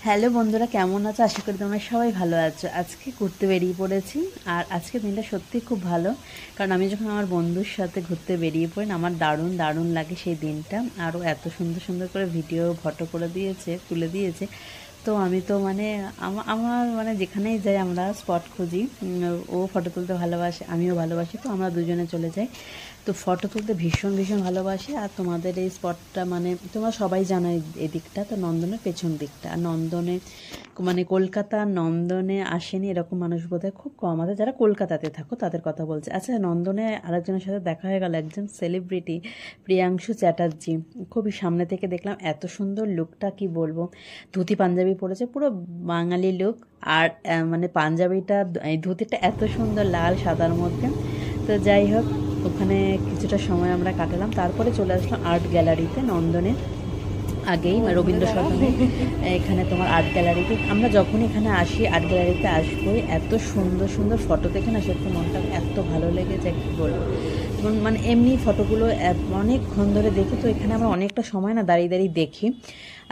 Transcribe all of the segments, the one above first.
Hello বন্ধুরা, কেমন আছো? আশা করি তোমরা সবাই ভালো আছো। আজকে ঘুরতে বেরিয়ে পড়েছি, আর আজকে দিনটা সত্যিই খুব ভালো, কারণ আমি যখন আমার বন্ধুর সাথে ঘুরতে বেরিয়ে পড়ি না, আমার দারুণ দারুণ লাগে সেই দিনটা। আরও এত সুন্দর সুন্দর করে ভিডিও ফটো করে দিয়েছে, তুলে দিয়েছে। তো আমি তো মানে আমার মানে যেখানেই যাই আমরা স্পট খুঁজি। ও ফটো তুলতে ভালোবাসে, আমিও ভালোবাসি, তো আমরা দুজনে চলে যাই। তো ফটো তুলতে ভীষণ ভীষণ ভালোবাসি। আর তোমাদের এই স্পটটা মানে তোমরা সবাই জানো, এই দিকটা তো নন্দনের পেছন দিকটা। আর নন্দনে মানে কলকাতা নন্দনে আসেনি এরকম মানুষ বোধহয় খুব কম আছে, যারা কলকাতাতে থাকো তাদের কথা বলছে। আচ্ছা, নন্দনে আরেকজনের সাথে দেখা হয়ে গেল, একজন সেলিব্রিটি, প্রিয়াংশু চ্যাটার্জি। খুবই সামনে থেকে দেখলাম, এত সুন্দর লুকটা কি বলবো। ধুতি পাঞ্জাবি পরেছে, পুরো বাঙালি লুক। আর মানে পাঞ্জাবিটা, এই ধুতিটা এত সুন্দর লাল সাদার মধ্যে। তো যাই হোক, ওখানে কিছুটা সময় আমরা কাটালাম, তারপরে চলে আসলাম আর্ট গ্যালারিতে নন্দনে। আগেই রবীন্দ্র সদনে এখানে তোমার আর্ট গ্যালারিতে আমরা যখন এখানে আসি, আর্ট গ্যালারিতে আসবোই, এত সুন্দর সুন্দর ফটো দেখে না সত্যি মনটা এত ভালো লেগেছে কী বলবো। মানে এমনি ফটোগুলো অনেকক্ষণ ধরে দেখি, তো এখানে আমরা অনেকটা সময় না দাঁড়িয়ে দাঁড়িয়ে দেখি।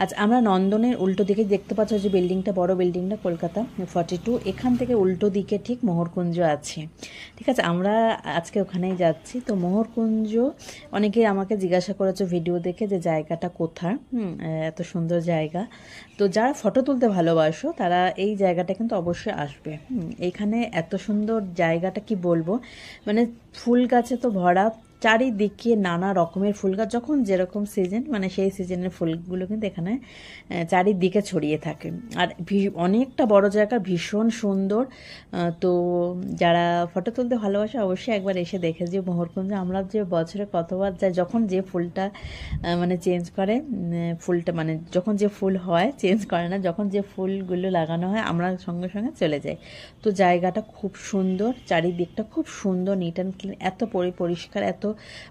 আচ্ছা, আমরা নন্দনের উল্টো দিকে দেখতে পাচ্ছ যে বিল্ডিংটা, বড় বিল্ডিংটা, কলকাতা 42, এখান থেকে উল্টো দিকে ঠিক মোহরকুঞ্জ আছে। ঠিক আছে, আমরা আজকে ওখানেই যাচ্ছি। তো মোহরকুঞ্জ, অনেকেই আমাকে জিজ্ঞাসা করেছে ভিডিও দেখে যে জায়গাটা কোথায়। এত সুন্দর জায়গা। তো যারা ফটো তুলতে ভালোবাসো তারা এই জায়গাটা কিন্তু অবশ্যই আসবে। এইখানে এত সুন্দর জায়গাটা কি বলবো, মানে ফুল গাছে তো ভরা, চারিদিকে নানা রকমের ফুল গাছ, যখন যেরকম সিজন মানে সেই সিজনের ফুলগুলো কিন্তু এখানে চারিদিকে ছড়িয়ে থাকে। আর অনেকটা বড় জায়গা, ভীষণ সুন্দর। তো যারা ফটো তুলতে ভালোবাসে অবশ্যই একবার এসে দেখে যে মোহরকুঞ্জ। আমরা যে বছরে কতবার যাই, যখন যে ফুলটা মানে চেঞ্জ করে, ফুলটা মানে যখন যে ফুল হয় চেঞ্জ করে না, যখন যে ফুলগুলো লাগানো হয় আমরা সঙ্গে সঙ্গে চলে যাই। তো জায়গাটা খুব সুন্দর, চারিদিকটা খুব সুন্দর, নিট অ্যান্ড ক্লিন, এত পরিষ্কার, এত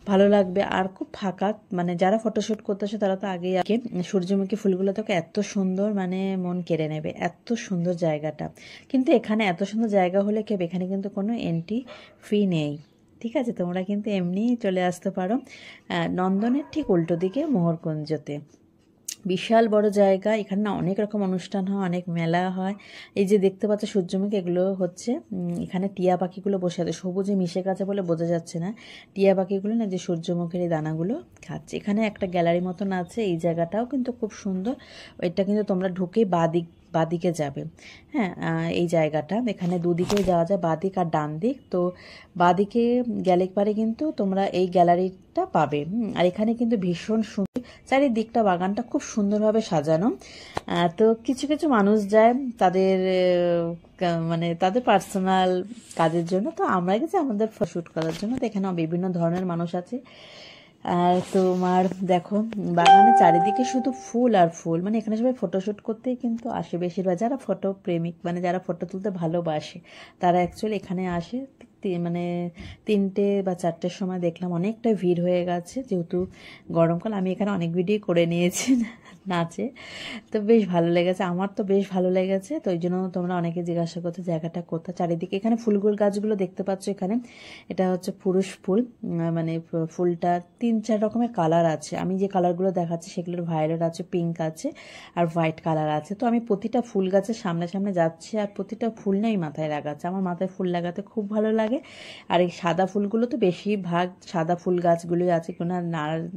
ভালো লাগবে। আর খুব ফাঁকা, মানে যারা ফটোশ্যুট করতে আসে তারা তো আগেই আগে সূর্যমুখী ফুলগুলো তোকে এত সুন্দর, মানে মন কেড়ে নেবে, এত সুন্দর জায়গাটা। কিন্তু এখানে এত সুন্দর জায়গা হলে কেউ, এখানে কিন্তু কোনো এন্ট্রি ফি নেই। ঠিক আছে, তোমরা কিন্তু এমনিই চলে আসতে পারো নন্দনের ঠিক উল্টো দিকে মোহরকুঞ্জতে। বিশাল বড় জায়গা, এখানে না অনেক রকম অনুষ্ঠান হয়, অনেক মেলা হয়। এই যে দেখতে পাচ্ছ সূর্যমুখী, এগুলো হচ্ছে এখানে টিয়া পাখিগুলো বসে আছে, সবুজে মিশে গেছে বলে বোঝা যাচ্ছে না। টিয়া পাখিগুলো না যে সূর্যমুখীর এই দানাগুলো খাচ্ছে। এখানে একটা গ্যালারি মতন আছে, এই জায়গাটাও কিন্তু খুব সুন্দর। এটা কিন্তু তোমরা ঢুকেই বাদিকে যাবে। হ্যাঁ, এই জায়গাটা, এখানে দুদিকেই যাওয়া যায়, বাদিক আর ডান দিক। তো বাদিকে গেলে পারে কিন্তু তোমরা এই গ্যালারিটা পাবে। আর এখানে কিন্তু ভীষণ সুন্দর, চারিদিকটা বাগানটা খুব সুন্দরভাবে সাজানো। তো কিছু কিছু মানুষ যায় তাদের মানে তাদের পার্সোনাল কাজের জন্য, তো আমরা গেছি আমাদের শ্যুট করার জন্য। তো এখানে বিভিন্ন ধরনের মানুষ আছে। আর তোমার দেখো, বাগানের চারিদিকে শুধু ফুল আর ফুল, মানে এখানে সবাই ফটোশ্যুট করতেই কিন্তু আসে বেশিরভাগ, যারা ফটো প্রেমিক, মানে যারা ফটো তুলতে ভালোবাসে তারা অ্যাকচুয়ালি এখানে আসে। মানে 3টে বা 4টের সময় দেখলাম অনেকটা ভিড় হয়ে গেছে, যেহেতু গরমকাল। আমি এখানে অনেক ভিডিও করে নিয়েছি নাচে, তো বেশ ভালো লেগেছে, আমার তো বেশ ভালো লেগেছে। তো ওই জন্য তোমরা অনেকে জিজ্ঞাসা করছো জায়গাটা কোথায়। চারিদিকে এখানে ফুলগুল গাছগুলো দেখতে পাচ্ছ, এখানে এটা হচ্ছে পুরুষ ফুল, মানে ফুলটা 3-4 রকমের কালার আছে। আমি যে কালারগুলো দেখাচ্ছি সেগুলোর ভায়োলেট আছে, পিঙ্ক আছে, আর হোয়াইট কালার আছে। তো আমি প্রতিটা ফুল গাছের সামনে সামনে যাচ্ছি, আর প্রতিটা ফুল নেই মাথায় লাগাচ্ছে। আমার মাথায় ফুল লাগাতে খুব ভালো লাগে। আর এই সাদা ফুলগুলো তো বেশিরভাগ সাদা ফুল গাছগুলোই আছে, কোনো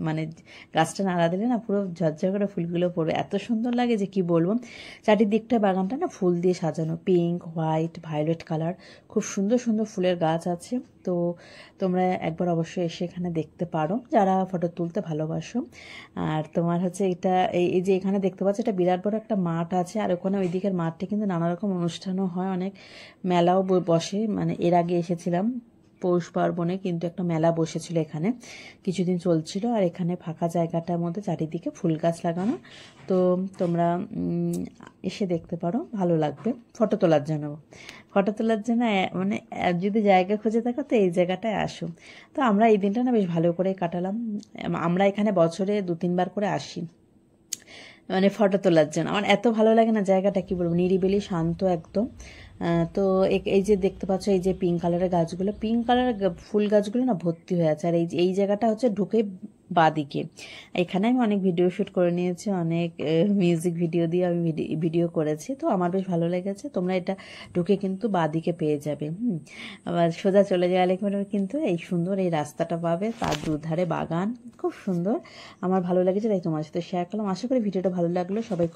মানে গাছটা নাড়া দিলে না পুরো ঝরঝর করে ফুলগুলো পড়বে, এত সুন্দর লাগে যে কি বলবো। চারিদিকটা বাগানটা না ফুল দিয়ে সাজানো, পিঙ্ক, হোয়াইট, ভায়োলেট কালার, খুব সুন্দর সুন্দর ফুলের গাছ আছে। তো তোমরা একবার অবশ্যই এসে এখানে দেখতে পারো যারা ফটো তুলতে ভালোবাসো। আর তোমার হচ্ছে এটা, এই যে এখানে দেখতে পাচ্ছ, এটা বিরাট বড় একটা মাঠ আছে। আর ওখানে ওই দিকের মাঠে কিন্তু নানা রকম অনুষ্ঠানও হয়, অনেক মেলাও বসে। মানে এর আগে এসেছিলাম পৌষ পার্বণে, কিন্তু একটা মেলা বসেছিল এখানে, কিছুদিন চলছিল। আর এখানে ফাঁকা জায়গাটার মধ্যে চারিদিকে ফুল গাছ লাগানো। তো তোমরা এসে দেখতে পারো, ভালো লাগবে ফটো তোলার জন্য। মানে যদি জায়গা খুঁজে থাকো তো এই জায়গাটায় আসো। তো আমরা এই দিনটা না বেশ ভালো করে কাটালাম। আমরা এখানে বছরে 2-3 বার করে আসি, মানে ফটো তোলার জন্য। আমার এত ভালো লাগে না জায়গাটা, কি বলবো, নিরিবিলি শান্ত একদম। তো এই যে দেখতে পাচ্ছ, এই যে পিঙ্ক কালারের গাছগুলো, পিঙ্ক কালারের ফুল গাছগুলো না ভর্তি হয়ে আছে। আর এই জায়গাটা হচ্ছে ঢুকে বাদিকে। এখানে আমি অনেক ভিডিও শ্যুট করে নিয়েছি, অনেক মিউজিক ভিডিও দিয়ে আমি ভিডিও করেছি, তো আমার বেশ ভালো লেগেছে। তোমরা এটা ঢুকে কিন্তু বাদিকে পেয়ে যাবে। আবার সোজা চলে গেলে কিন্তু এই সুন্দর এই রাস্তাটা পাবে, তার দুধারে বাগান, খুব সুন্দর। আমার ভালো লেগেছে, তাই তোমার সাথে শেয়ার করলাম। আশা করি ভিডিওটা ভালো লাগলো। সবাই